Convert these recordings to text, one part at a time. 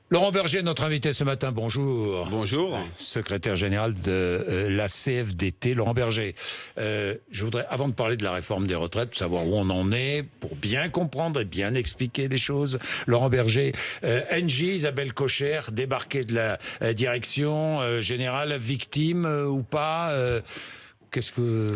Laurent Berger, notre invité ce matin, bonjour. Bonjour. Secrétaire général de la CFDT, Laurent Berger. Je voudrais, avant de parler de la réforme des retraites, savoir où on en est, pour bien comprendre et bien expliquer les choses. Laurent Berger, Engie, Isabelle Kocher, débarquée de la direction générale, victime ou pas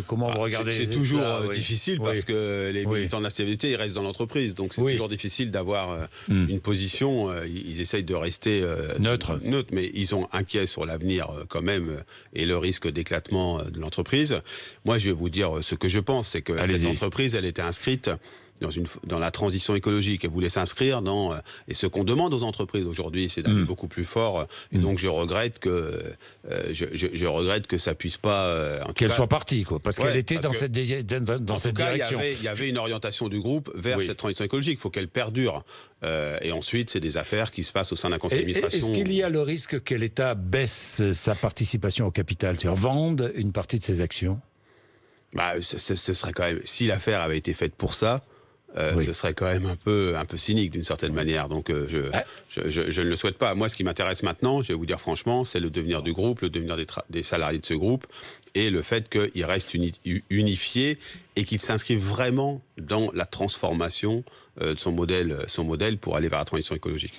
comment vous regardez? C'est toujours difficile parce que les militants de la CFDT ils restent dans l'entreprise, donc c'est toujours difficile d'avoir une position. Ils essayent de rester neutres, mais ils sont inquiets sur l'avenir quand même et le risque d'éclatement de l'entreprise. Moi, je vais vous dire ce que je pense, c'est que cette entreprise, elle était inscrite dans la transition écologique. Elle voulait s'inscrire dans... Et ce qu'on demande aux entreprises aujourd'hui, c'est d'aller beaucoup plus fort. Et donc, je regrette que ça puisse pas... Qu'elle soit partie, quoi. Parce qu'elle était dans cette direction. Il y avait une orientation du groupe vers cette transition écologique. Il faut qu'elle perdure. Et ensuite, c'est des affaires qui se passent au sein d'un conseil d'administration. Est-ce qu'il y a le risque que l'État baisse sa participation au capital, c'est-à-dire vende une partie de ses actions? Ce serait quand même... Si l'affaire avait été faite pour ça... ce serait quand même un peu cynique d'une certaine manière. Donc je ne le souhaite pas. Moi, ce qui m'intéresse maintenant, je vais vous dire franchement, c'est le devenir du groupe, le devenir des salariés de ce groupe et le fait qu'il reste unifié et qu'il s'inscrive vraiment dans la transformation de son modèle pour aller vers la transition écologique.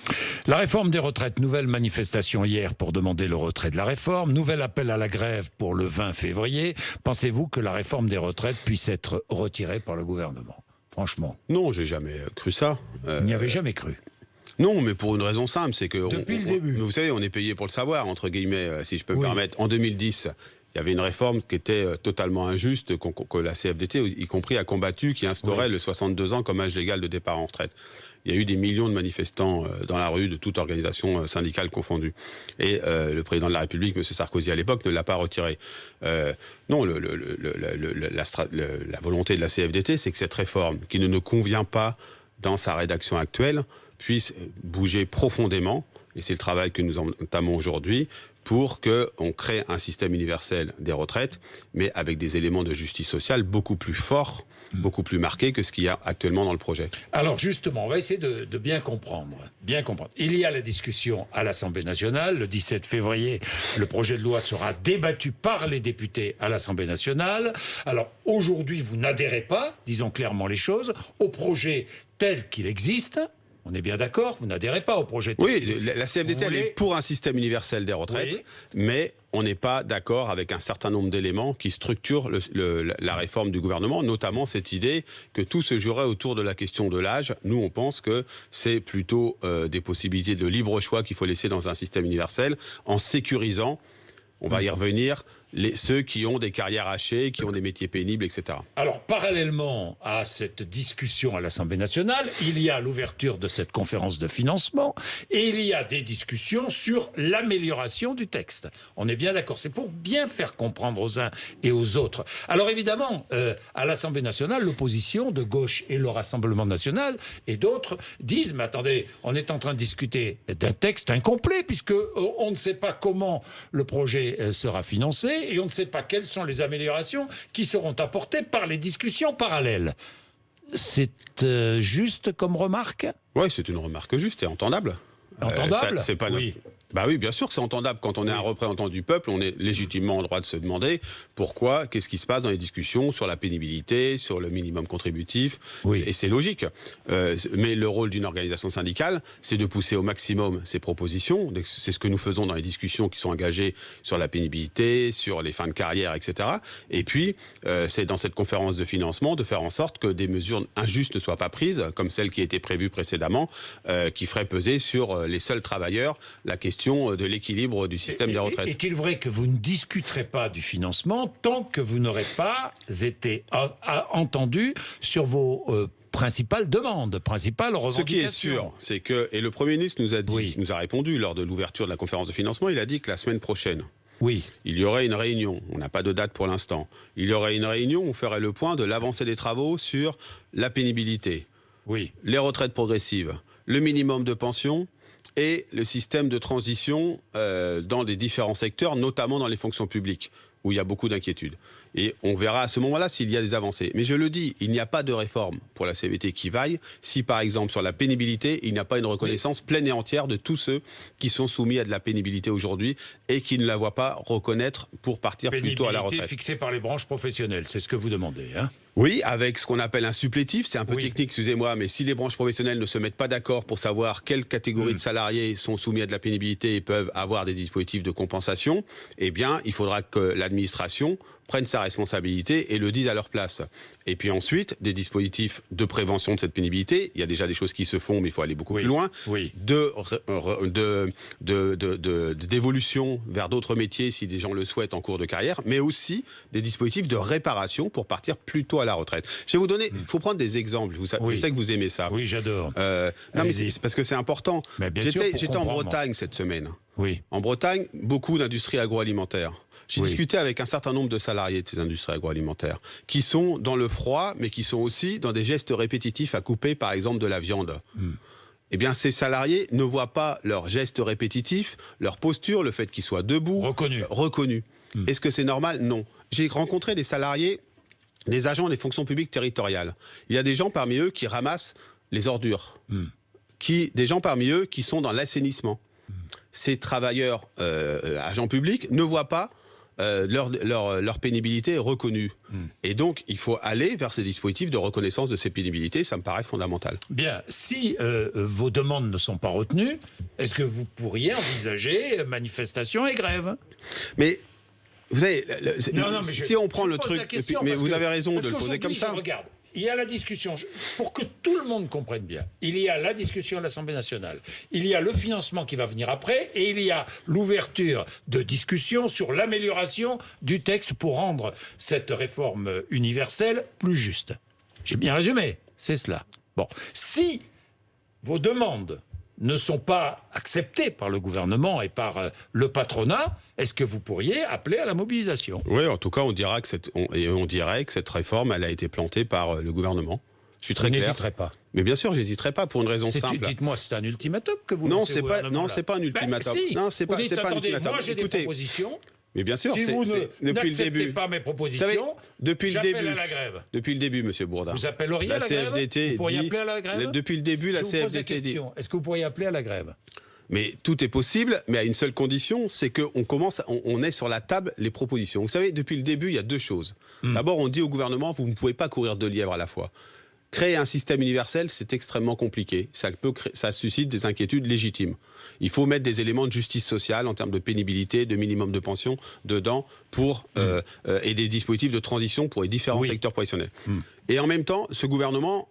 La réforme des retraites, nouvelle manifestation hier pour demander le retrait de la réforme, nouvel appel à la grève pour le 20 février. Pensez-vous que la réforme des retraites puisse être retirée par le gouvernement ? Franchement. Non, j'ai jamais cru ça. Vous n'y avez jamais cru? Non, mais pour une raison simple, c'est que... Depuis le début. Vous savez, on est payé pour le savoir, entre guillemets, si je peux me permettre. En 2010, il y avait une réforme qui était totalement injuste, que la CFDT, y compris, a combattu, qui instaurait le 62 ans comme âge légal de départ en retraite. Il y a eu des millions de manifestants dans la rue, de toute organisation syndicale confondue. Et le président de la République, M. Sarkozy, à l'époque, ne l'a pas retiré. Non, la volonté de la CFDT, c'est que cette réforme, qui ne nous convient pas dans sa rédaction actuelle, puisse bouger profondément, et c'est le travail que nous entamons aujourd'hui, pour qu'on crée un système universel des retraites, mais avec des éléments de justice sociale beaucoup plus forts, beaucoup plus marqués que ce qu'il y a actuellement dans le projet. Alors justement, on va essayer de bien comprendre. Il y a la discussion à l'Assemblée nationale. Le 17 février, le projet de loi sera débattu par les députés à l'Assemblée nationale. Alors aujourd'hui, vous n'adhérez pas, disons clairement les choses, au projet tel qu'il existe. On est bien d'accord, vous n'adhérez pas au projet. Oui, la CFDT, elle est pour un système universel des retraites, mais on n'est pas d'accord avec un certain nombre d'éléments qui structurent la réforme du gouvernement, notamment cette idée que tout se jouerait autour de la question de l'âge. Nous, on pense que c'est plutôt des possibilités de libre choix qu'il faut laisser dans un système universel, en sécurisant, on va y revenir, ceux qui ont des carrières hachées, qui ont des métiers pénibles, etc. Alors, parallèlement à cette discussion à l'Assemblée nationale, il y a l'ouverture de cette conférence de financement et il y a des discussions sur l'amélioration du texte. On est bien d'accord, c'est pour bien faire comprendre aux uns et aux autres. Alors évidemment, à l'Assemblée nationale, l'opposition de gauche et le Rassemblement national et d'autres disent « Mais attendez, on est en train de discuter d'un texte incomplet puisque on ne sait pas comment le projet sera financé. » Et on ne sait pas quelles sont les améliorations qui seront apportées par les discussions parallèles. C'est juste comme remarque? Oui, c'est une remarque juste et entendable. Entendable? C'est pas oui. Bah oui, bien sûr que c'est entendable. Quand on est un représentant du peuple, on est légitimement en droit de se demander pourquoi, qu'est-ce qui se passe dans les discussions sur la pénibilité, sur le minimum contributif. Et c'est logique. Mais le rôle d'une organisation syndicale, c'est de pousser au maximum ses propositions. C'est ce que nous faisons dans les discussions qui sont engagées sur la pénibilité, sur les fins de carrière, etc. Et puis, c'est dans cette conférence de financement de faire en sorte que des mesures injustes ne soient pas prises, comme celle qui a été prévue précédemment, qui ferait peser sur les seuls travailleurs la question de l'équilibre du système des retraites. Est-il vrai que vous ne discuterez pas du financement tant que vous n'aurez pas été entendu sur vos principales demandes, principales revendications? Ce qui est sûr, c'est que, et le Premier ministre nous a dit, nous a répondu lors de l'ouverture de la conférence de financement, il a dit que la semaine prochaine, il y aurait une réunion, on n'a pas de date pour l'instant, il y aurait une réunion où on ferait le point de l'avancée des travaux sur la pénibilité, les retraites progressives, le minimum de pension, et le système de transition dans les différents secteurs, notamment dans les fonctions publiques, où il y a beaucoup d'inquiétudes. Et on verra à ce moment-là s'il y a des avancées. Mais je le dis, il n'y a pas de réforme pour la CFDT qui vaille si, par exemple, sur la pénibilité, il n'y a pas une reconnaissance pleine et entière de tous ceux qui sont soumis à de la pénibilité aujourd'hui et qui ne la voient pas reconnaître pour partir plutôt à la retraite. Pénibilité fixée par les branches professionnelles, c'est ce que vous demandez, hein ? Oui, avec ce qu'on appelle un supplétif, c'est un peu technique, excusez-moi, mais si les branches professionnelles ne se mettent pas d'accord pour savoir quelles catégories de salariés sont soumis à de la pénibilité et peuvent avoir des dispositifs de compensation, eh bien, il faudra que l'administration prenne sa responsabilité et le dise à leur place. Et puis ensuite, des dispositifs de prévention de cette pénibilité. Il y a déjà des choses qui se font, mais il faut aller beaucoup plus loin. D'évolution vers d'autres métiers si des gens le souhaitent en cours de carrière, mais aussi des dispositifs de réparation pour partir plus tôt à la retraite. Je vais vous donner, il faut prendre des exemples. Je sais que vous aimez ça. Oui, j'adore. Non, mais c'est parce que c'est important. J'étais en Bretagne cette semaine. Oui. En Bretagne, beaucoup d'industries agroalimentaires. J'ai discuté avec un certain nombre de salariés de ces industries agroalimentaires qui sont dans le froid, mais qui sont aussi dans des gestes répétitifs à couper, par exemple, de la viande. Eh bien, ces salariés ne voient pas leurs gestes répétitifs, leur posture, le fait qu'ils soient debout, reconnus. Est-ce que c'est normal ? Non. J'ai rencontré des salariés, des agents des fonctions publiques territoriales. Il y a des gens parmi eux qui ramassent les ordures, des gens parmi eux qui sont dans l'assainissement. Ces travailleurs agents publics ne voient pas leur pénibilité est reconnue. Et donc, il faut aller vers ces dispositifs de reconnaissance de ces pénibilités. Ça me paraît fondamental. Bien. Si vos demandes ne sont pas retenues, est-ce que vous pourriez envisager manifestation et grève ? Mais vous savez, si on prend le truc... Mais vous avez raison de le poser comme ça. Regarde, il y a la discussion, pour que tout le monde comprenne bien, il y a la discussion à l'Assemblée nationale, il y a le financement qui va venir après, et il y a l'ouverture de discussions sur l'amélioration du texte pour rendre cette réforme universelle plus juste. J'ai bien résumé, c'est cela. Bon, si vos demandes ne sont pas acceptées par le gouvernement et par le patronat, est-ce que vous pourriez appeler à la mobilisation ? Oui, en tout cas, on dirait que cette réforme, elle a été plantée par le gouvernement. Je suis très clair. N'hésiterai pas. Mais bien sûr, j'hésiterai pas pour une raison simple. Dites-moi, c'est un ultimatum que vous lancez au gouvernement ? Non, c'est pas un ultimatum. Si. Non, c'est pas un ultimatum. Moi, j'ai des propositions. Mais bien sûr, si vous n'acceptez pas mes propositions, j'appelle à la grève. Depuis le début, M. Bourdin. Vous appelleriez à la grève ? Vous pourriez appeler à la grève ? Depuis le début, la CFDT dit... Est-ce que vous pourriez appeler à la grève ? Mais tout est possible, mais à une seule condition, c'est qu'on est sur la table les propositions. Vous savez, depuis le début, il y a deux choses. D'abord, on dit au gouvernement, vous ne pouvez pas courir deux lièvres à la fois. Créer un système universel, c'est extrêmement compliqué. Ça suscite des inquiétudes légitimes. Il faut mettre des éléments de justice sociale en termes de pénibilité, de minimum de pension dedans et des dispositifs de transition pour les différents secteurs professionnels. Et en même temps, ce gouvernement,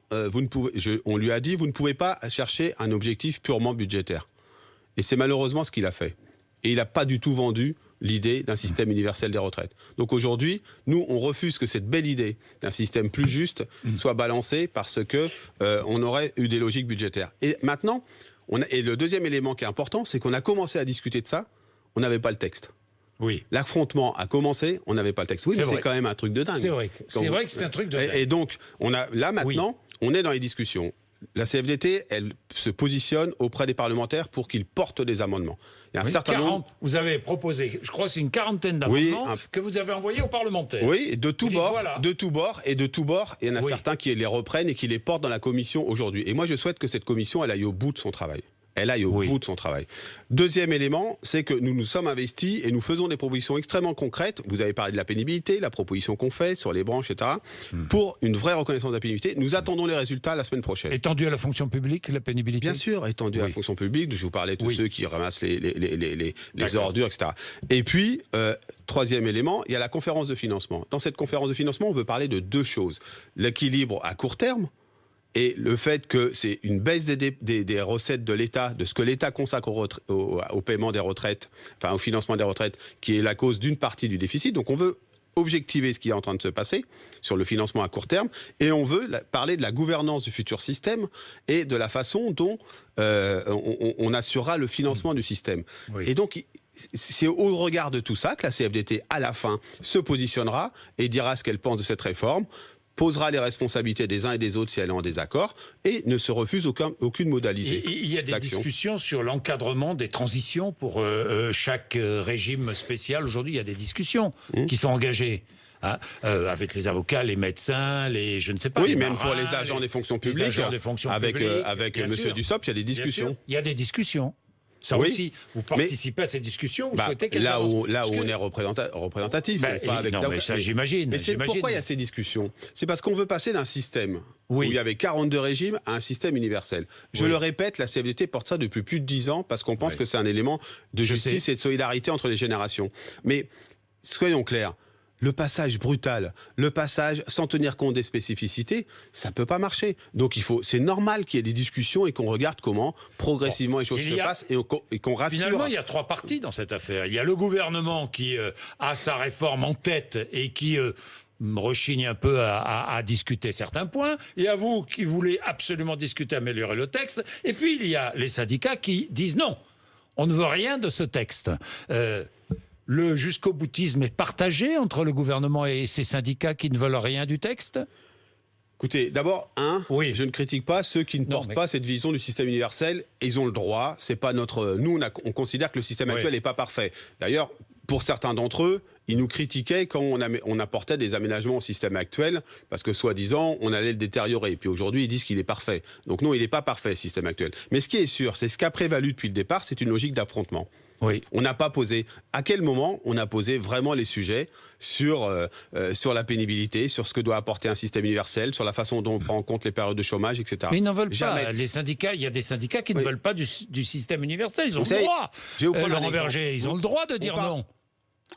on lui a dit, vous ne pouvez pas chercher un objectif purement budgétaire. Et c'est malheureusement ce qu'il a fait. Et il n'a pas du tout vendu l'idée d'un système universel des retraites. Donc aujourd'hui, nous, on refuse que cette belle idée d'un système plus juste soit balancée parce que on aurait eu des logiques budgétaires. Et maintenant, et le deuxième élément qui est important, c'est qu'on a commencé à discuter de ça, on n'avait pas le texte. Oui. L'affrontement a commencé, on n'avait pas le texte. Oui, mais c'est quand même un truc de dingue. C'est vrai que c'est un truc de dingue. Et donc, on est dans les discussions. La CFDT, elle se positionne auprès des parlementaires pour qu'ils portent des amendements. Il y a un certain nombre... Vous avez proposé, je crois que c'est une quarantaine d'amendements que vous avez envoyés aux parlementaires. Oui, de tous bords. Il y en a certains qui les reprennent et qui les portent dans la commission aujourd'hui. Et moi, je souhaite que cette commission, elle aille au bout de son travail. Bout de son travail. Deuxième élément, c'est que nous nous sommes investis et nous faisons des propositions extrêmement concrètes. Vous avez parlé de la pénibilité, la proposition qu'on fait sur les branches, etc. Pour une vraie reconnaissance de la pénibilité. Nous attendons les résultats la semaine prochaine. Étendu à la fonction publique, la pénibilité ? Bien sûr, étendu à la fonction publique. Je vous parlais de tous ceux qui ramassent les ordures, etc. Et puis, troisième élément, il y a la conférence de financement. Dans cette conférence de financement, on veut parler de deux choses. L'équilibre à court terme, et le fait que c'est une baisse des recettes de l'État, de ce que l'État consacre au paiement des retraites, enfin au financement des retraites, qui est la cause d'une partie du déficit. Donc on veut objectiver ce qui est en train de se passer sur le financement à court terme, et on veut parler de la gouvernance du futur système et de la façon dont on assurera le financement du système. Oui. Et donc, c'est au regard de tout ça que la CFDT, à la fin, se positionnera et dira ce qu'elle pense de cette réforme. posera les responsabilités des uns et des autres si elle est en désaccord, et ne se refuse aucune modalité. Il y a des discussions sur l'encadrement des transitions pour chaque régime spécial. Aujourd'hui, il y a des discussions qui sont engagées. Hein, avec les avocats, les médecins, je ne sais pas. Oui, même pour les agents des fonctions publiques. Avec Monsieur Dussopt, il y a des discussions. Il y a des discussions. Ça aussi, vous participez à ces discussions, vous souhaitez qu'elles avancent. Là où on est représentatif, pas avec non, mais ça, j'imagine. Mais pourquoi il y a ces discussions? C'est parce qu'on veut passer d'un système où il y avait 42 régimes à un système universel. Je le répète, la CFDT porte ça depuis plus de 10 ans parce qu'on pense que c'est un élément de justice et de solidarité entre les générations. Mais soyons clairs. Le passage brutal, le passage sans tenir compte des spécificités, ça peut pas marcher. Donc c'est normal qu'il y ait des discussions et qu'on regarde comment progressivement les choses se passent et qu'on rassure. Finalement, il y a 3 parties dans cette affaire. Il y a le gouvernement qui a sa réforme en tête et qui rechigne un peu à discuter certains points. Il y a vous qui voulez absolument discuter, améliorer le texte. Et puis il y a les syndicats qui disent non, on ne veut rien de ce texte. Le jusqu'au-boutisme est partagé entre le gouvernement et ses syndicats qui ne veulent rien du texte? Écoutez, d'abord, je ne critique pas ceux qui ne portent pas cette vision du système universel. Ils ont le droit. C'est pas notre. Nous, on considère que le système actuel n'est pas parfait. D'ailleurs, pour certains d'entre eux, ils nous critiquaient quand on apportait des aménagements au système actuel, parce que soi-disant, on allait le détériorer. Et puis aujourd'hui, ils disent qu'il est parfait. Donc non, il n'est pas parfait, le système actuel. Mais ce qui est sûr, c'est ce qui a prévalu depuis le départ, c'est une logique d'affrontement. Oui. On n'a pas posé. À quel moment on a posé vraiment les sujets sur la pénibilité, sur ce que doit apporter un système universel, sur la façon dont on prend en compte les périodes de chômage, etc. Mais ils n'en veulent pas. Les syndicats, il y a des syndicats qui ne veulent pas du système universel. Ils ont le droit. Laurent Berger, ils ont le droit de dire non.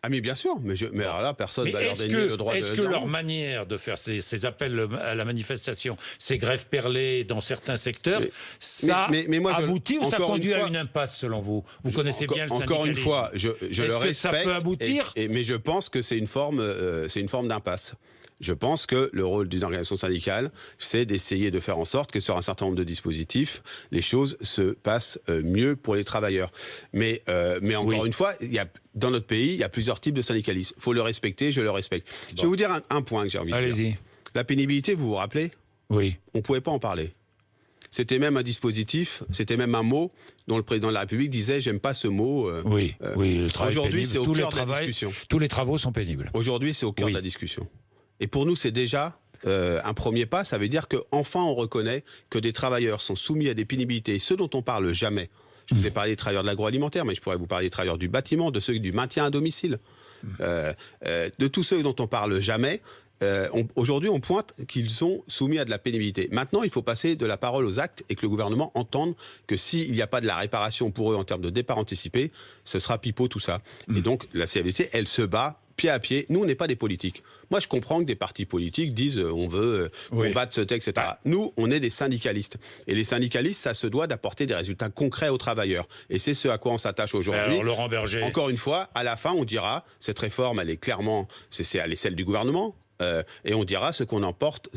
Ah mais bien sûr, mais alors là, personne ne va leur dénier le droit de... Est-ce que leur manière de faire ces appels à la manifestation, ces grèves perlées dans certains secteurs, ça aboutit ou ça conduit à une impasse selon vous? Vous connaissez bien le syndicalisme. Encore une fois, je le respecte. Ça peut aboutir mais je pense que c'est une forme d'impasse. Je pense que le rôle d'une organisation syndicale, c'est d'essayer de faire en sorte que sur un certain nombre de dispositifs, les choses se passent mieux pour les travailleurs. Mais encore une fois, dans notre pays, il y a plusieurs types de syndicalisme. Il faut le respecter, je le respecte. Bon. Je vais vous dire un point que j'ai envie de dire. Allez-y. La pénibilité, vous vous rappelez? Oui. On ne pouvait pas en parler. C'était même un dispositif, c'était même un mot dont le président de la République disait « j'aime pas ce mot ». Oui, le travail aujourd'hui, c'est au cœur de la discussion. Tous les travaux sont pénibles. Aujourd'hui, c'est au cœur de la discussion. Et pour nous, c'est déjà un premier pas. Ça veut dire qu'enfin, on reconnaît que des travailleurs sont soumis à des pénibilités, ceux dont on parle jamais. Je vous ai parlé des travailleurs de l'agroalimentaire, mais je pourrais vous parler des travailleurs du bâtiment, de ceux du maintien à domicile, de tous ceux dont on parle jamais. Aujourd'hui, on pointe qu'ils sont soumis à de la pénibilité. Maintenant, il faut passer de la parole aux actes et que le gouvernement entende que s'il n'y a pas de la réparation pour eux en termes de départ anticipé, ce sera pipeau tout ça. Et donc, la CFDT, elle se bat pied à pied. Nous, on n'est pas des politiques. Moi, je comprends que des partis politiques disent on veut combattre ce texte, etc. Nous, on est des syndicalistes. Et les syndicalistes, ça se doit d'apporter des résultats concrets aux travailleurs. Et c'est ce à quoi on s'attache aujourd'hui. Alors, Laurent Berger... Encore une fois, à la fin, on dira, cette réforme, elle est clairement, elle est celle du gouvernement. Et on dira ce qu'on emporte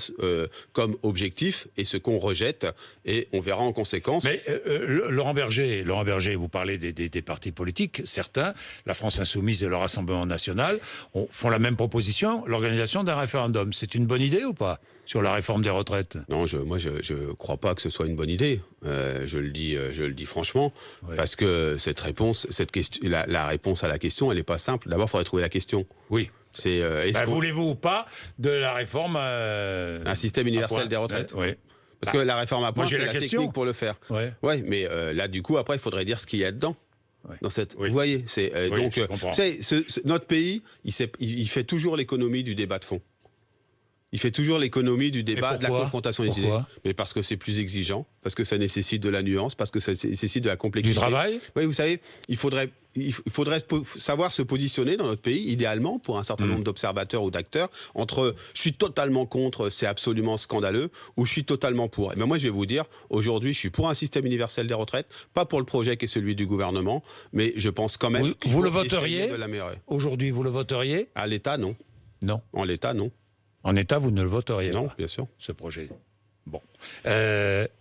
comme objectif et ce qu'on rejette, et on verra en conséquence. Mais Laurent Berger, vous parlez des partis politiques, certains, la France Insoumise et le Rassemblement National, font la même proposition, l'organisation d'un référendum. C'est une bonne idée ou pas sur la réforme des retraites? Non, moi je crois pas que ce soit une bonne idée. Je le dis franchement, parce que cette réponse, la réponse à la question, elle n'est pas simple. D'abord, il faudrait trouver la question. Oui. Voulez-vous ou pas de la réforme un système universel des retraites? Oui. Parce que la réforme à point, c'est la technique pour le faire. Ouais. Mais là, du coup, après, il faudrait dire ce qu'il y a dedans. Dans cette, vous voyez, donc, notre pays, il fait toujours l'économie du débat de fond. Il fait toujours l'économie du débat, de la confrontation des idées. Mais parce que c'est plus exigeant, parce que ça nécessite de la nuance, parce que ça nécessite de la complexité. Du travail. Oui, vous savez, il faudrait savoir se positionner dans notre pays, idéalement, pour un certain nombre d'observateurs ou d'acteurs, entre « je suis totalement contre, c'est absolument scandaleux » ou « je suis totalement pour ». Et bien moi, je vais vous dire, aujourd'hui, je suis pour un système universel des retraites, pas pour le projet qui est celui du gouvernement, mais je pense quand même qu'il faut le voteriez de l'améliorer. Aujourd'hui, vous le voteriez? À l'État, non. Non. En l'État, non. En État, vous ne le voteriez pas? Non, bien sûr. Ce projet. Bon.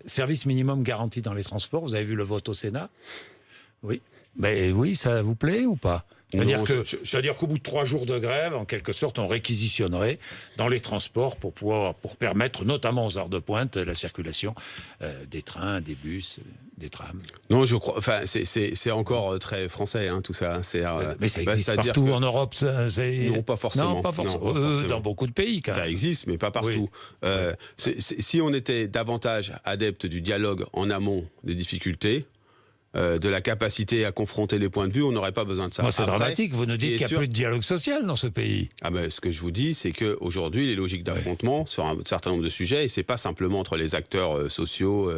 Service minimum garanti dans les transports, vous avez vu le vote au Sénat? Oui. Mais oui, ça vous plaît ou pas? C'est-à-dire qu'au bout de 3 jours de grève, en quelque sorte, on réquisitionnerait dans les transports pour permettre, notamment aux heures de pointe, la circulation des trains, des bus, des trams. Non, je crois. Enfin, c'est encore très français, tout ça. Mais ça existe partout en Europe. Non, pas forcément. Non, pas forcément. Dans beaucoup de pays, quand même. Ça existe, mais pas partout. Oui. Si on était davantage adepte du dialogue en amont des difficultés, de la capacité à confronter les points de vue, on n'aurait pas besoin de ça. C'est dramatique, vous nous dites qu'il n'y a plus de dialogue social dans ce pays. Ce que je vous dis, c'est qu'aujourd'hui, les logiques d'affrontement sur un certain nombre de sujets, et c'est pas simplement entre les acteurs sociaux,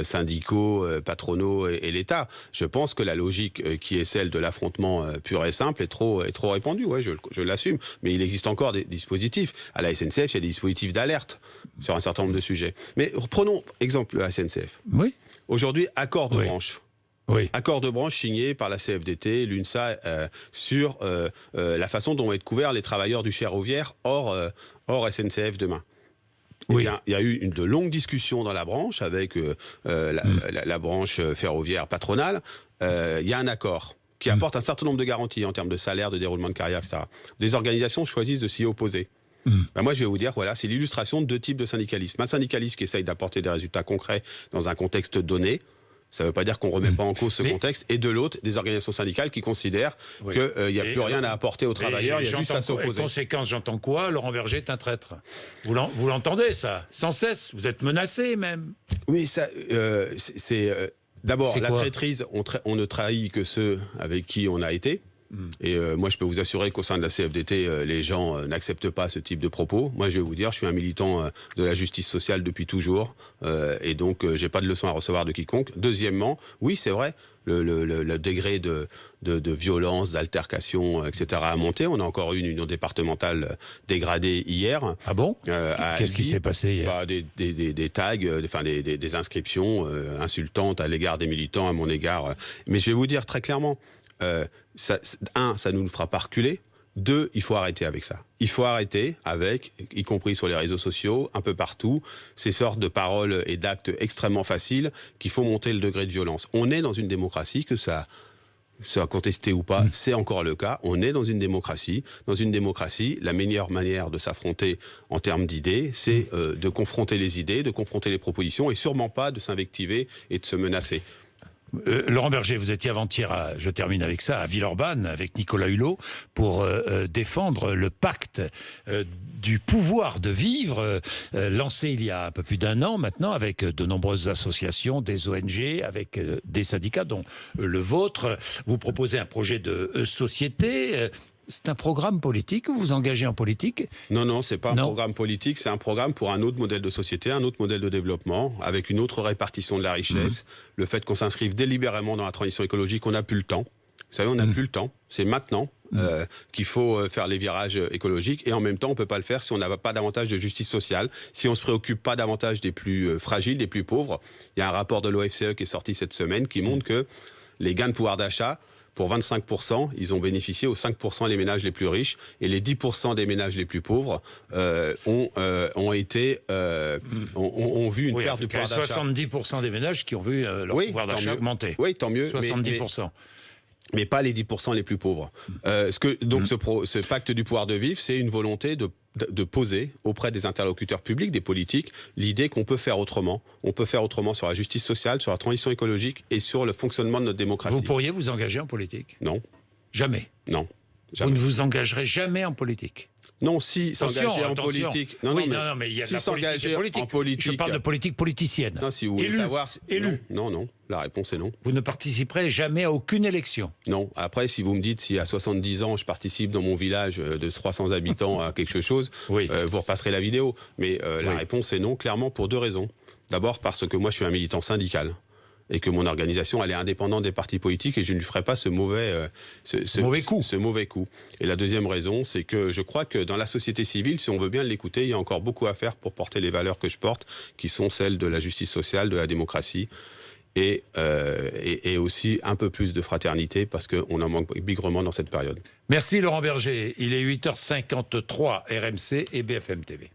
syndicaux, patronaux et l'État. Je pense que la logique qui est celle de l'affrontement pur et simple est trop répandue, je l'assume. Mais il existe encore des dispositifs. À la SNCF, il y a des dispositifs d'alerte sur un certain nombre de sujets. Mais prenons exemple la SNCF. Oui. Aujourd'hui, accord de branche. Oui. Accord de branche signé par la CFDT, l'UNSA, sur la façon dont vont être couverts les travailleurs du ferroviaire hors SNCF demain. Oui. Il y a eu de longues discussions dans la branche avec la branche ferroviaire patronale. Il y a un accord qui apporte un certain nombre de garanties en termes de salaire, de déroulement de carrière, etc. Des organisations choisissent de s'y opposer. Moi, je vais vous dire, c'est l'illustration de 2 types de syndicalisme. Un syndicaliste qui essaye d'apporter des résultats concrets dans un contexte donné. Ça ne veut pas dire qu'on ne remet pas en cause ce contexte. Et de l'autre, des organisations syndicales qui considèrent qu'il n'y a plus rien à apporter aux travailleurs, il y a juste à s'opposer. Conséquence, j'entends quoi? Laurent Berger est un traître. Vous l'entendez, ça, sans cesse. Vous êtes menacé, même. Oui, ça, c'est... D'abord, la traîtrise, on ne trahit que ceux avec qui on a été. Et moi, je peux vous assurer qu'au sein de la CFDT, les gens n'acceptent pas ce type de propos. Moi, je vais vous dire, je suis un militant de la justice sociale depuis toujours. Et donc, j'ai pas de leçons à recevoir de quiconque. Deuxièmement, oui, c'est vrai, le degré de violence, d'altercation, etc. a monté. On a encore eu une union départementale dégradée hier. Ah bon? Qu'est-ce qui s'est passé hier? Des tags, des inscriptions insultantes à l'égard des militants, à mon égard. Mais je vais vous dire très clairement, ça ne nous fera pas reculer. 2, il faut arrêter avec ça. Il faut arrêter avec, y compris sur les réseaux sociaux, un peu partout, ces sortes de paroles et d'actes extrêmement faciles qui font monter le degré de violence. On est dans une démocratie, que ça soit contesté ou pas, c'est encore le cas. On est dans une démocratie. Dans une démocratie, la meilleure manière de s'affronter en termes d'idées, c'est de confronter les idées, de confronter les propositions et sûrement pas de s'invectiver et de se menacer. Laurent Berger, vous étiez avant-hier, je termine avec ça, à Villeurbanne, avec Nicolas Hulot, pour défendre le pacte du pouvoir de vivre, lancé il y a un peu plus d'1 an maintenant, avec de nombreuses associations, des ONG, avec des syndicats, dont le vôtre. Vous proposez un projet de société. C'est un programme politique? Vous vous engagez en politique? Non, c'est pas un programme politique, c'est un programme pour un autre modèle de société, un autre modèle de développement, avec une autre répartition de la richesse. Le fait qu'on s'inscrive délibérément dans la transition écologique, on n'a plus le temps. Vous savez, on n'a plus le temps. C'est maintenant qu'il faut faire les virages écologiques. Et en même temps, on ne peut pas le faire si on n'a pas davantage de justice sociale, si on ne se préoccupe pas davantage des plus fragiles, des plus pauvres. Il y a un rapport de l'OFCE qui est sorti cette semaine qui montre que les gains de pouvoir d'achat, pour 25%, ils ont bénéficié aux 5% les ménages les plus riches, et les 10% des ménages les plus pauvres ont vu une perte de pouvoir d'achat. 70% des ménages qui ont vu leur pouvoir d'achat augmenter. Oui, tant mieux. 70%. Mais pas les 10% les plus pauvres. Ce pacte du pouvoir de vivre, c'est une volonté de poser auprès des interlocuteurs publics, des politiques, l'idée qu'on peut faire autrement. On peut faire autrement sur la justice sociale, sur la transition écologique et sur le fonctionnement de notre démocratie. Vous pourriez vous engager en politique? Non. Jamais? Non. Jamais. Vous ne vous engagerez jamais en politique? Non, si s'engager en politique. Non, mais il y a de la politique en politique. Je parle de politique politicienne. Non, si vous voulez savoir. Élu. Non. La réponse est non. Vous ne participerez jamais à aucune élection? Non. Après, si vous me dites si à 70 ans je participe dans mon village de 300 habitants à quelque chose, vous repasserez la vidéo. Mais la réponse est non, clairement pour 2 raisons. D'abord parce que moi je suis un militant syndical. Et que mon organisation, elle est indépendante des partis politiques et je ne lui ferai pas ce mauvais coup. Et la deuxième raison, c'est que je crois que dans la société civile, si on veut bien l'écouter, il y a encore beaucoup à faire pour porter les valeurs que je porte, qui sont celles de la justice sociale, de la démocratie, et aussi un peu plus de fraternité, parce qu'on en manque bigrement dans cette période. Merci Laurent Berger. Il est 8h53, RMC et BFM TV.